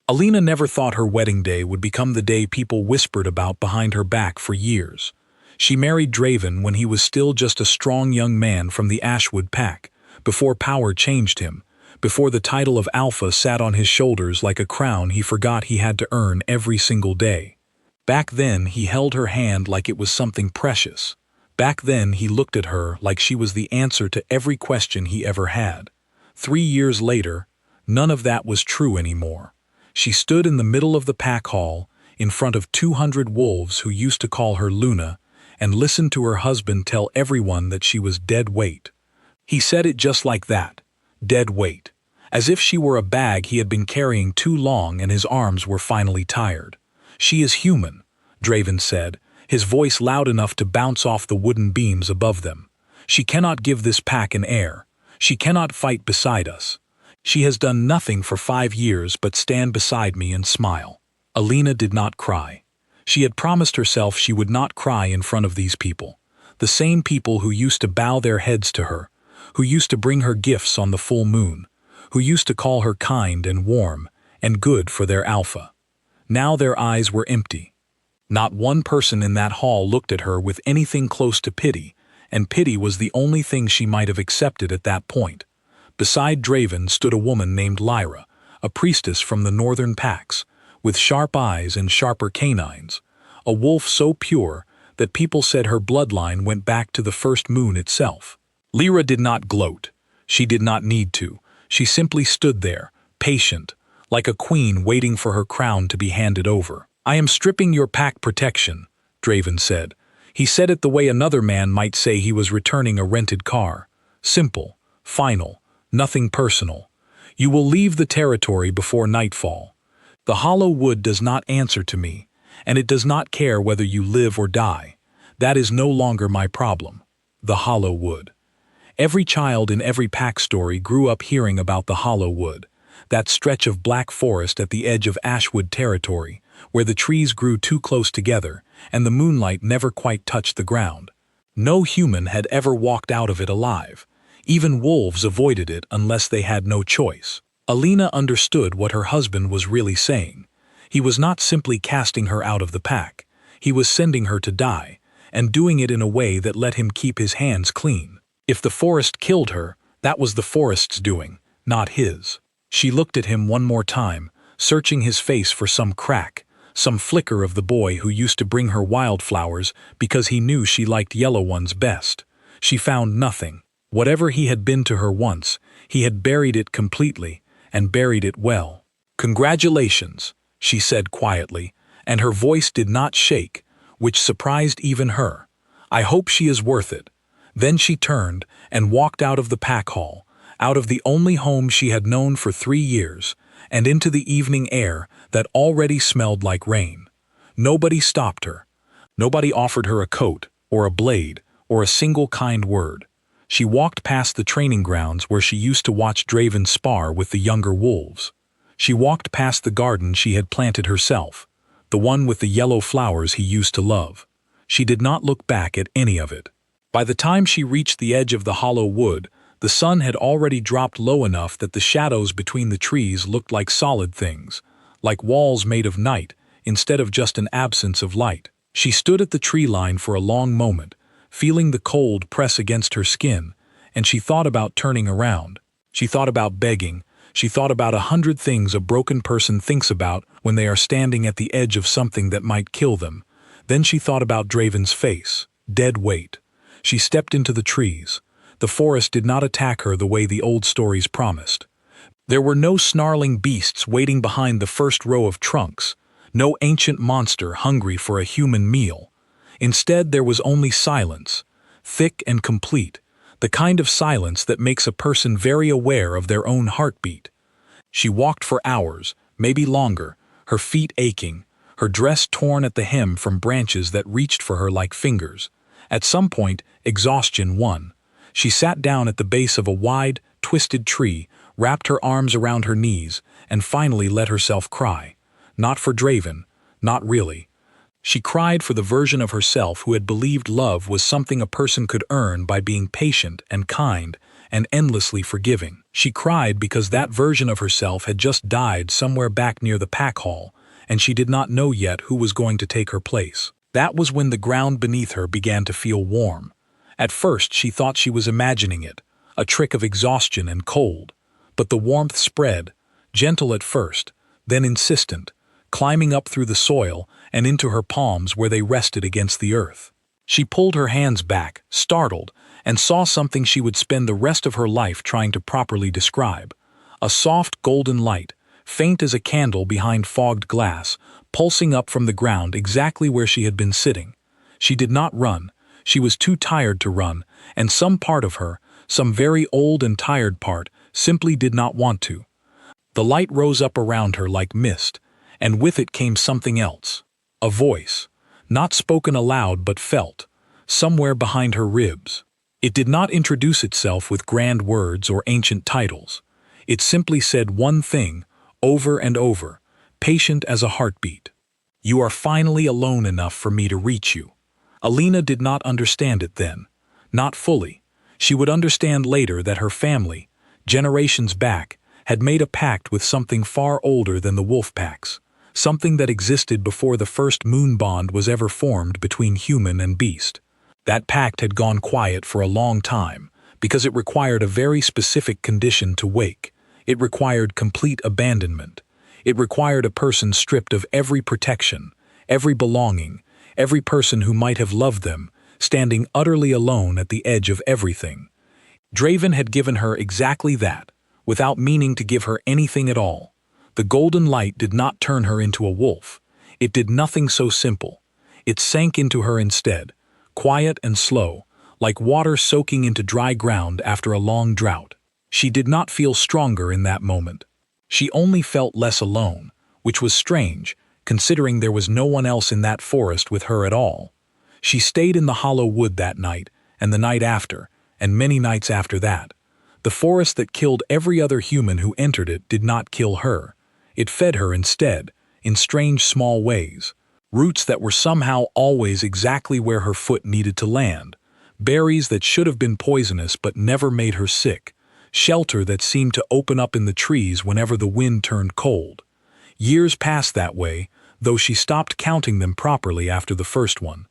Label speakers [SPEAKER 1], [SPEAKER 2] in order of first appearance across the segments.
[SPEAKER 1] Alina never thought her wedding day would become the day people whispered about behind her back for years. She married Draven when he was still just a strong young man from the Ashwood pack, before power changed him, before the title of Alpha sat on his shoulders like a crown he forgot he had to earn every single day. Back then he held her hand like it was something precious. Back then he looked at her like she was the answer to every question he ever had. 3 years later, none of that was true anymore. She stood in the middle of the pack hall, in front of 200 wolves who used to call her Luna, and listened to her husband tell everyone that she was dead weight. He said it just like that, dead weight, as if she were a bag he had been carrying too long and his arms were finally tired. "She is human," Draven said, his voice loud enough to bounce off the wooden beams above them. "She cannot give this pack an heir. She cannot fight beside us. She has done nothing for 5 years but stand beside me and smile." Alina did not cry. She had promised herself she would not cry in front of these people. The same people who used to bow their heads to her, who used to bring her gifts on the full moon, who used to call her kind and warm and good for their Alpha. Now their eyes were empty. Not one person in that hall looked at her with anything close to pity, and pity was the only thing she might have accepted at that point. Beside Draven stood a woman named Lyra, a priestess from the northern packs, with sharp eyes and sharper canines, a wolf so pure that people said her bloodline went back to the first moon itself. Lyra did not gloat. She did not need to. She simply stood there, patient, like a queen waiting for her crown to be handed over. "I am stripping your pack protection," Draven said. He said it the way another man might say he was returning a rented car. Simple, final, nothing personal. "You will leave the territory before nightfall. The hollow wood does not answer to me, and it does not care whether you live or die. That is no longer my problem." The hollow wood. Every child in every pack story grew up hearing about the hollow wood, that stretch of black forest at the edge of Ashwood territory, where the trees grew too close together, and the moonlight never quite touched the ground. No human had ever walked out of it alive. Even wolves avoided it unless they had no choice. Alina understood what her husband was really saying. He was not simply casting her out of the pack. He was sending her to die, and doing it in a way that let him keep his hands clean. If the forest killed her, that was the forest's doing, not his. She looked at him one more time, searching his face for some crack, some flicker of the boy who used to bring her wildflowers because he knew she liked yellow ones best. She found nothing. Whatever he had been to her once, he had buried it completely, and buried it well. "Congratulations," she said quietly, and her voice did not shake, which surprised even her. "I hope she is worth it." Then she turned and walked out of the pack hall, out of the only home she had known for 3 years, and into the evening air that already smelled like rain. Nobody stopped her. Nobody offered her a coat, or a blade, or a single kind word. She walked past the training grounds where she used to watch Draven spar with the younger wolves. She walked past the garden she had planted herself, the one with the yellow flowers he used to love. She did not look back at any of it. By the time she reached the edge of the hollow wood, the sun had already dropped low enough that the shadows between the trees looked like solid things, like walls made of night, instead of just an absence of light. She stood at the tree line for a long moment, feeling the cold press against her skin, and she thought about turning around. She thought about begging. She thought about 100 things a broken person thinks about when they are standing at the edge of something that might kill them. Then she thought about Draven's face, dead weight. She stepped into the trees. The forest did not attack her the way the old stories promised. There were no snarling beasts waiting behind the first row of trunks, no ancient monster hungry for a human meal. Instead, there was only silence, thick and complete, the kind of silence that makes a person very aware of their own heartbeat. She walked for hours, maybe longer, her feet aching, her dress torn at the hem from branches that reached for her like fingers. At some point, exhaustion won. She sat down at the base of a wide, twisted tree, wrapped her arms around her knees, and finally let herself cry. Not for Draven, not really. She cried for the version of herself who had believed love was something a person could earn by being patient and kind and endlessly forgiving. She cried because that version of herself had just died somewhere back near the pack hall, and she did not know yet who was going to take her place. That was when the ground beneath her began to feel warm. At first she thought she was imagining it, a trick of exhaustion and cold. But the warmth spread, gentle at first, then insistent, climbing up through the soil and into her palms where they rested against the earth. She pulled her hands back, startled, and saw something she would spend the rest of her life trying to properly describe. A soft golden light, faint as a candle behind fogged glass, pulsing up from the ground exactly where she had been sitting. She did not run. She was too tired to run, and some part of her, some very old and tired part, simply did not want to. The light rose up around her like mist, and with it came something else. A voice, not spoken aloud but felt, somewhere behind her ribs. It did not introduce itself with grand words or ancient titles. It simply said one thing, over and over, patient as a heartbeat. You are finally alone enough for me to reach you. Alina did not understand it then. Not fully. She would understand later that her family, generations back, had made a pact with something far older than the wolf packs, something that existed before the first moon bond was ever formed between human and beast. That pact had gone quiet for a long time, because it required a very specific condition to wake. It required complete abandonment. It required a person stripped of every protection, every belonging, every person who might have loved them, standing utterly alone at the edge of everything. Draven had given her exactly that, without meaning to give her anything at all. The golden light did not turn her into a wolf. It did nothing so simple. It sank into her instead, quiet and slow, like water soaking into dry ground after a long drought. She did not feel stronger in that moment. She only felt less alone, which was strange, considering there was no one else in that forest with her at all. She stayed in the hollow wood that night, and the night after, and many nights after that. The forest that killed every other human who entered it did not kill her. It fed her instead, in strange small ways. Roots that were somehow always exactly where her foot needed to land. Berries that should have been poisonous but never made her sick. Shelter that seemed to open up in the trees whenever the wind turned cold. Years passed that way, though she stopped counting them properly after the first one.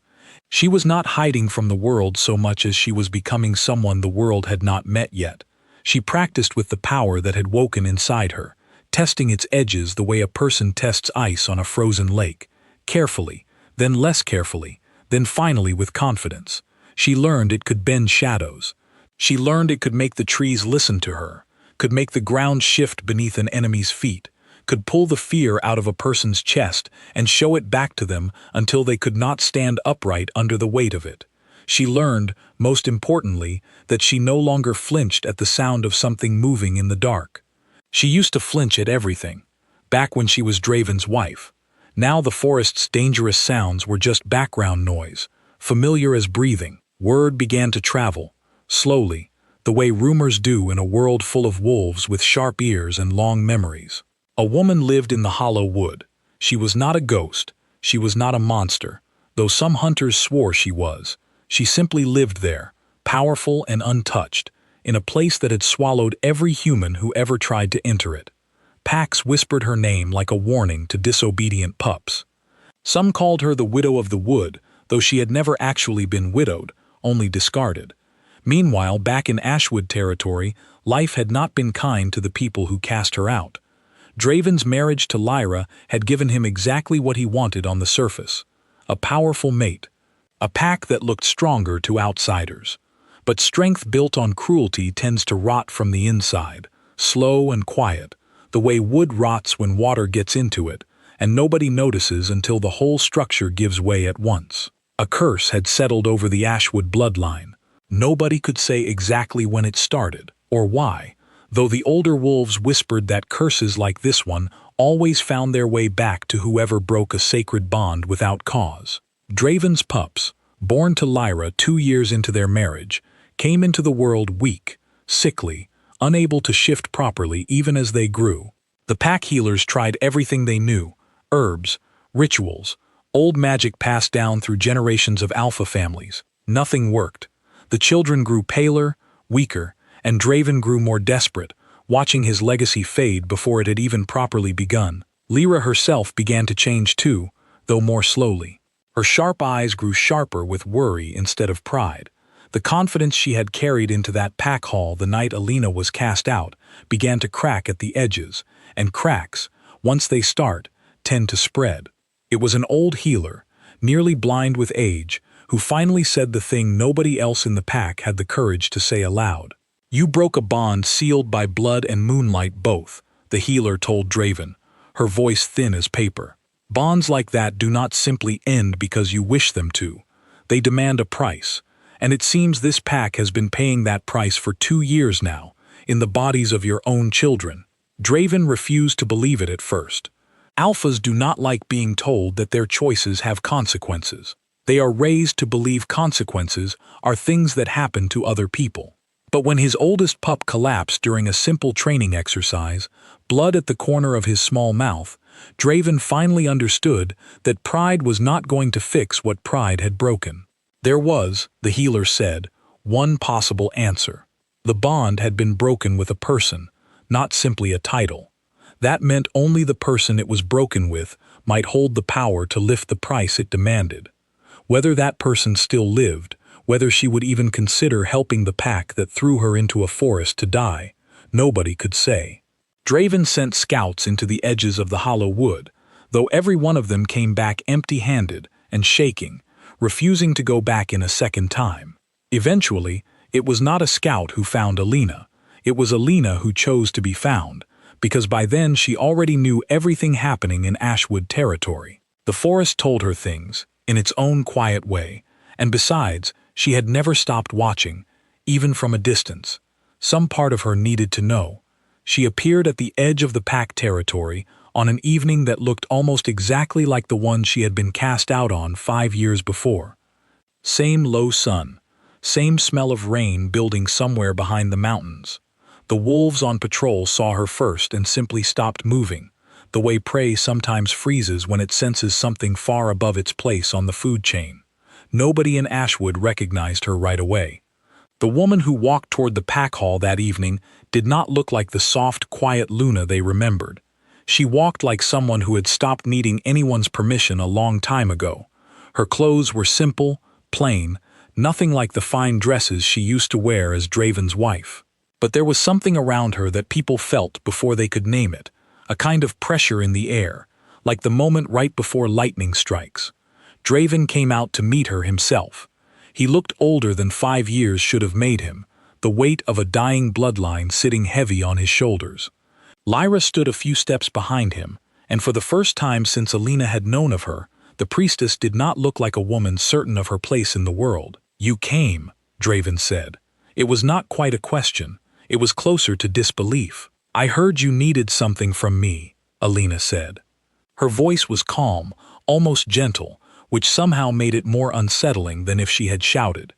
[SPEAKER 1] She was not hiding from the world so much as she was becoming someone the world had not met yet. She practiced with the power that had woken inside her, testing its edges the way a person tests ice on a frozen lake, carefully, then less carefully, then finally with confidence. She learned it could bend shadows. She learned it could make the trees listen to her, could make the ground shift beneath an enemy's feet, could pull the fear out of a person's chest and show it back to them until they could not stand upright under the weight of it. She learned, most importantly, that she no longer flinched at the sound of something moving in the dark. She used to flinch at everything, back when she was Draven's wife. Now the forest's dangerous sounds were just background noise, familiar as breathing. Word began to travel, slowly, the way rumors do in a world full of wolves with sharp ears and long memories. A woman lived in the hollow wood. She was not a ghost. She was not a monster, though some hunters swore she was. She simply lived there, powerful and untouched, in a place that had swallowed every human who ever tried to enter it. Packs whispered her name like a warning to disobedient pups. Some called her the widow of the wood, though she had never actually been widowed, only discarded. Meanwhile, back in Ashwood territory, life had not been kind to the people who cast her out. Draven's marriage to Lyra had given him exactly what he wanted on the surface. A powerful mate. A pack that looked stronger to outsiders. But strength built on cruelty tends to rot from the inside, slow and quiet, the way wood rots when water gets into it, and nobody notices until the whole structure gives way at once. A curse had settled over the Ashwood bloodline. Nobody could say exactly when it started, or why, though the older wolves whispered that curses like this one always found their way back to whoever broke a sacred bond without cause. Draven's pups, born to Lyra 2 years into their marriage, came into the world weak, sickly, unable to shift properly even as they grew. The pack healers tried everything they knew, herbs, rituals, old magic passed down through generations of alpha families. Nothing worked. The children grew paler, weaker, and Draven grew more desperate, watching his legacy fade before it had even properly begun. Lyra herself began to change too, though more slowly. Her sharp eyes grew sharper with worry instead of pride. The confidence she had carried into that pack hall the night Alina was cast out began to crack at the edges, and cracks, once they start, tend to spread. It was an old healer, nearly blind with age, who finally said the thing nobody else in the pack had the courage to say aloud. "You broke a bond sealed by blood and moonlight both," the healer told Draven, her voice thin as paper. "Bonds like that do not simply end because you wish them to. They demand a price, and it seems this pack has been paying that price for 2 years now, in the bodies of your own children." Draven refused to believe it at first. Alphas do not like being told that their choices have consequences. They are raised to believe consequences are things that happen to other people. But when his oldest pup collapsed during a simple training exercise, blood at the corner of his small mouth, Draven finally understood that pride was not going to fix what pride had broken. There was, the healer said, one possible answer. The bond had been broken with a person, not simply a title. That meant only the person it was broken with might hold the power to lift the price it demanded. Whether that person still lived, whether she would even consider helping the pack that threw her into a forest to die, nobody could say. Draven sent scouts into the edges of the hollow wood, though every one of them came back empty-handed and shaking, refusing to go back in a second time. Eventually, it was not a scout who found Alina. It was Alina who chose to be found, because by then she already knew everything happening in Ashwood territory. The forest told her things, in its own quiet way, and besides, she had never stopped watching, even from a distance. Some part of her needed to know. She appeared at the edge of the pack territory on an evening that looked almost exactly like the one she had been cast out on 5 years before. Same low sun, same smell of rain building somewhere behind the mountains. The wolves on patrol saw her first and simply stopped moving, the way prey sometimes freezes when it senses something far above its place on the food chain. Nobody in Ashwood recognized her right away. The woman who walked toward the pack hall that evening did not look like the soft, quiet Luna they remembered. She walked like someone who had stopped needing anyone's permission a long time ago. Her clothes were simple, plain, nothing like the fine dresses she used to wear as Draven's wife. But there was something around her that people felt before they could name it, a kind of pressure in the air, like the moment right before lightning strikes. Draven came out to meet her himself. He looked older than 5 years should have made him, the weight of a dying bloodline sitting heavy on his shoulders. Lyra stood a few steps behind him, and for the first time since Alina had known of her, the priestess did not look like a woman certain of her place in the world. "You came," Draven said. It was not quite a question. It was closer to disbelief. "I heard you needed something from me," Alina said. Her voice was calm, almost gentle, which somehow made it more unsettling than if she had shouted.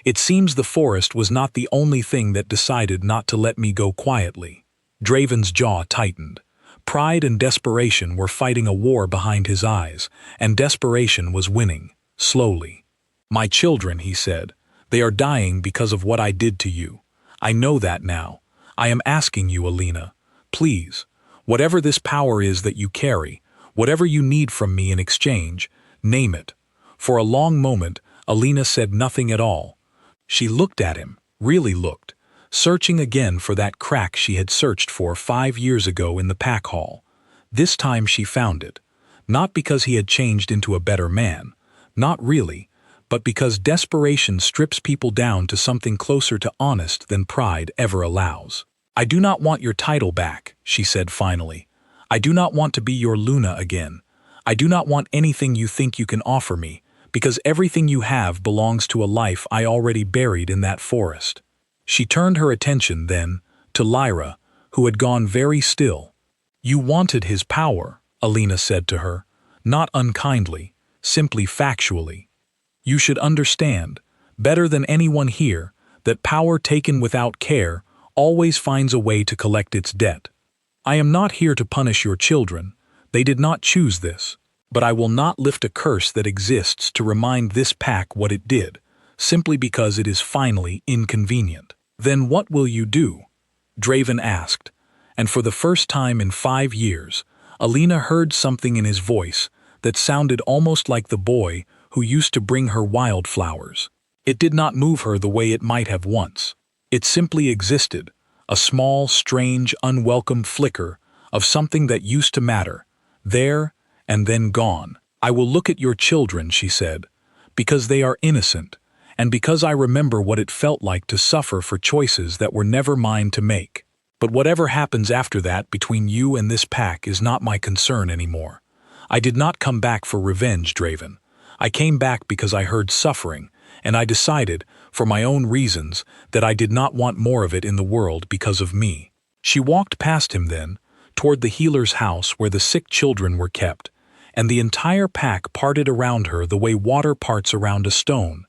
[SPEAKER 1] "It seems the forest was not the only thing that decided not to let me go quietly." Draven's jaw tightened. Pride and desperation were fighting a war behind his eyes, and desperation was winning, slowly. "My children," he said, "they are dying because of what I did to you. I know that now. I am asking you, Alina, please, whatever this power is that you carry, whatever you need from me in exchange, name it." For a long moment, Alina said nothing at all. She looked at him, really looked, searching again for that crack she had searched for 5 years ago in the pack hall. This time she found it, not because he had changed into a better man, not really, but because desperation strips people down to something closer to honest than pride ever allows. "I do not want your title back," she said finally. "I do not want to be your Luna again. I do not want anything you think you can offer me, because everything you have belongs to a life I already buried in that forest." She turned her attention, then, to Lyra, who had gone very still. "You wanted his power," Alina said to her, not unkindly, simply factually. "You should understand, better than anyone here, that power taken without care always finds a way to collect its debt. I am not here to punish your children. They did not choose this. But I will not lift a curse that exists to remind this pack what it did, simply because it is finally inconvenient." Then what will you do? Draven asked, and for the first time in 5 years, Alina heard something in his voice that sounded almost like the boy who used to bring her wildflowers. It did not move her the way it might have once. It simply existed, a small, strange, unwelcome flicker of something that used to matter, there and then gone. I will look at your children, she said, because they are innocent, and because I remember what it felt like to suffer for choices that were never mine to make. But whatever happens after that between you and this pack is not my concern anymore. I did not come back for revenge, Draven. I came back because I heard suffering, and I decided, for my own reasons, that I did not want more of it in the world because of me. She walked past him then, toward the healer's house where the sick children were kept, and the entire pack parted around her the way water parts around a stone,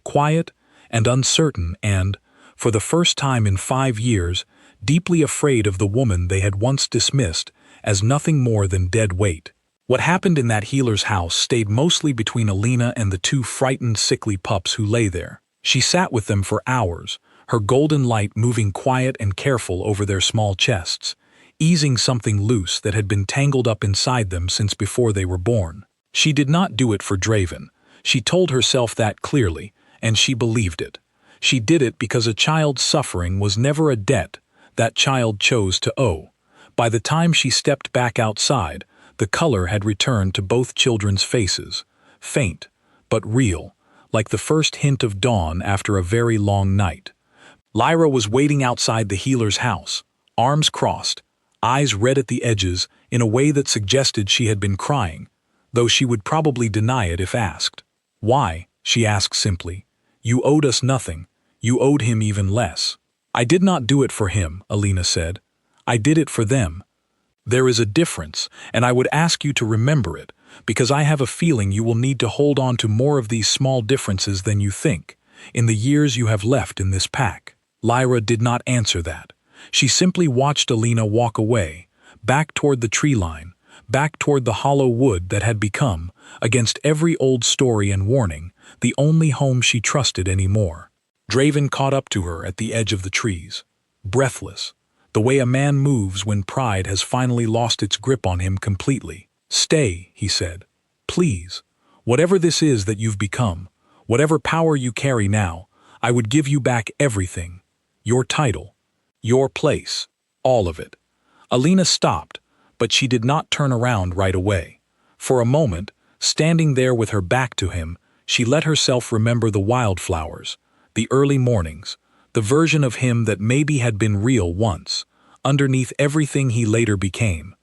[SPEAKER 1] quiet and uncertain and, for the first time in 5 years, deeply afraid of the woman they had once dismissed as nothing more than dead weight. What happened in that healer's house stayed mostly between Alina and the 2 frightened, sickly pups who lay there. She sat with them for hours, her golden light moving quiet and careful over their small chests, easing something loose that had been tangled up inside them since before they were born. She did not do it for Draven. She told herself that clearly, and she believed it. She did it because a child's suffering was never a debt that child chose to owe. By the time she stepped back outside, the color had returned to both children's faces, faint, but real, like the first hint of dawn after a very long night. Lyra was waiting outside the healer's house, arms crossed, eyes red at the edges in a way that suggested she had been crying, though she would probably deny it if asked. Why? She asked simply. You owed us nothing. You owed him even less. I did not do it for him, Alina said. I did it for them. There is a difference, and I would ask you to remember it, because I have a feeling you will need to hold on to more of these small differences than you think, in the years you have left in this pack. Lyra did not answer that. She simply watched Alina walk away, back toward the tree line, back toward the hollow wood that had become, against every old story and warning, the only home she trusted anymore. Draven caught up to her at the edge of the trees, breathless, the way a man moves when pride has finally lost its grip on him completely. Stay, he said. Please. Whatever this is that you've become, whatever power you carry now, I would give you back everything. Your title, your place, all of it. Alina stopped, but she did not turn around right away. For a moment, standing there with her back to him, she let herself remember the wildflowers, the early mornings, the version of him that maybe had been real once, underneath everything he later became.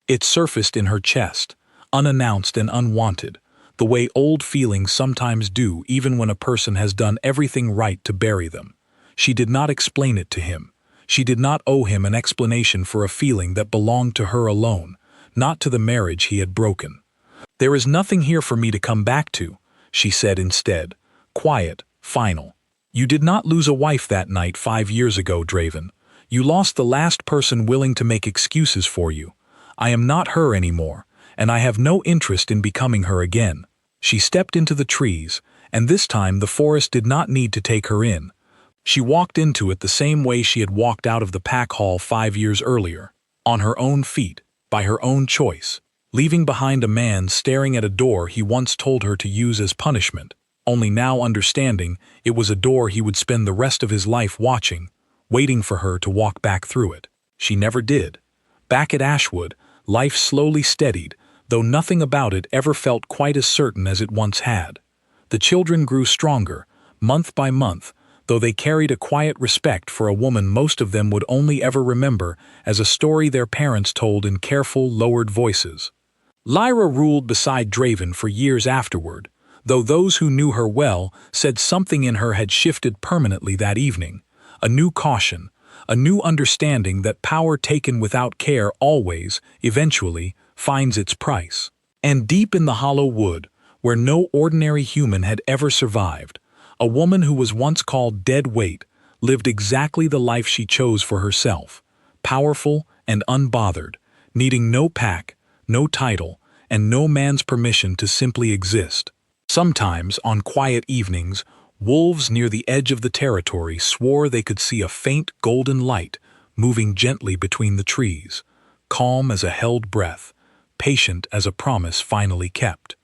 [SPEAKER 1] It surfaced in her chest, unannounced and unwanted, the way old feelings sometimes do even when a person has done everything right to bury them. She did not explain it to him. She did not owe him an explanation for a feeling that belonged to her alone, not to the marriage he had broken. There is nothing here for me to come back to, she said instead, quiet, final. You did not lose a wife that night 5 years ago, Draven. You lost the last person willing to make excuses for you. I am not her anymore, and I have no interest in becoming her again. She stepped into the trees, and this time the forest did not need to take her in. She walked into it the same way she had walked out of the pack hall 5 years earlier, on her own feet, by her own choice, leaving behind a man staring at a door he once told her to use as punishment, only now understanding it was a door he would spend the rest of his life watching, waiting for her to walk back through it. She never did. Back at Ashwood, life slowly steadied, though nothing about it ever felt quite as certain as it once had. The children grew stronger, month by month, though they carried a quiet respect for a woman most of them would only ever remember as a story their parents told in careful, lowered voices. Lyra ruled beside Draven for years afterward, though those who knew her well said something in her had shifted permanently that evening, a new caution, a new understanding that power taken without care always, eventually, finds its price. And deep in the hollow wood, where no ordinary human had ever survived, a woman who was once called dead weight lived exactly the life she chose for herself, powerful and unbothered, needing no pack, no title, and no man's permission to simply exist. Sometimes, on quiet evenings, Wolves near the edge of the territory swore they could see a faint golden light moving gently between the trees, calm as a held breath, patient as a promise finally kept.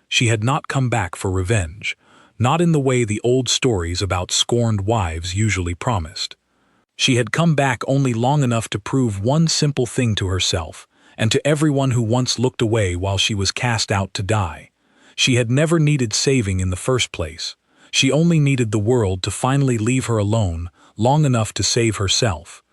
[SPEAKER 1] She had not come back for revenge, not in the way the old stories about scorned wives usually promised. She had come back only long enough to prove one simple thing to herself, and to everyone who once looked away while she was cast out to die. She had never needed saving in the first place. She only needed the world to finally leave her alone long enough to save herself.